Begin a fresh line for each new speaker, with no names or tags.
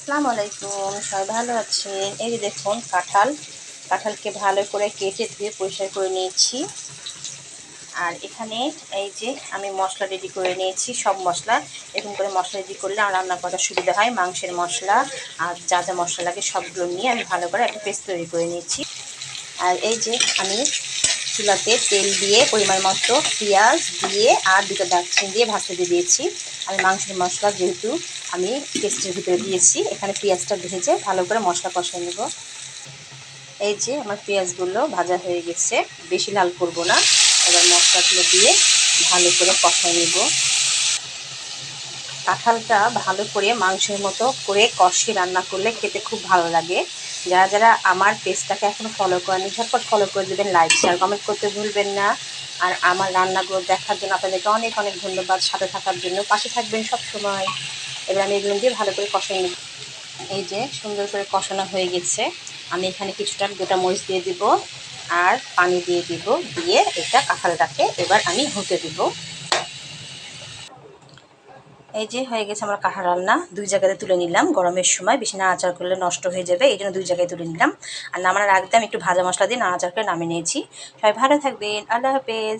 আসসালামু আলাইকুম, সবাই ভালো আছেন? এই যে দেখুন কাঁঠালকে ভালো করে কেটে ধুয়ে পরিষ্কার করে নিয়েছি। আর এখানে এই যে আমি মশলা রেডি করে নিয়েছি, সব মশলা এরকম করে মশলা রেডি করলে আমার রান্না করার সুবিধা হয়। মাংসের মশলা আর যা যা মশলা লাগে সবগুলো নিয়ে আমি ভালো করে একটা পেস্ট তৈরি করে নিয়েছি। আর এই যে আমি চুলাতে তেল দিয়ে পরিমাণ মতো পেঁয়াজ দিয়ে আর দুটো দারচিনি দিয়ে ভাজতে দিয়ে দিয়েছি। আমি মাংসের মশলা যেহেতু আমি পেস্টের ভিতরে দিয়েছি, এখানে পেঁয়াজটা ভেজে ভালো করে মশলা কষিয়ে নেব। এই যে আমার পেঁয়াজগুলো ভাজা হয়ে গেছে, বেশি লাল করব না। এবার মশলাগুলো দিয়ে ভালো করে কষিয়ে নেব। কাঁঠালটা ভালো করে মাংসের মতো করে কষিয়ে রান্না করলে খেতে খুব ভালো লাগে। যারা যারা আমার পেজটাকে এখনও ফলো করেনি, ঝটপট ফলো করে দেবেন, লাইক শেয়ার কমেন্ট করতে ভুলবেন না। আর আমার রান্নাগুলো দেখার জন্য আপনাদেরকে অনেক অনেক ধন্যবাদ, সাথে থাকার জন্য। পাশে থাকবেন সব সময়। এবার আমি এগুলো দিয়ে ভালো করে কষিয়ে নেব। এই যে সুন্দর করে কষানো হয়ে গেছে, আমি এখানে কিছুটা গোটা মরিচ দিয়ে দিব আর পানি দিয়ে দিব, দিয়ে এটা কাঁঠালটাকে এবার আমি হতে দিব। এই যে হয়ে গেছে আমার কাঁঠাল রান্না। দুই জায়গাতে তুলে নিলাম, গরমের সময় বেশি নাড়াচাড়া করলে নষ্ট হয়ে যাবে, এই জন্য দুই জায়গায় তুলে নিলাম। আর নামানোর আগে আমি একটু ভাজা মশলা দিয়ে নাড়াচাড়া করে নামিয়ে নিয়েছি। সবাই ভালো থাকবেন, আল্লাহ হাফেজ।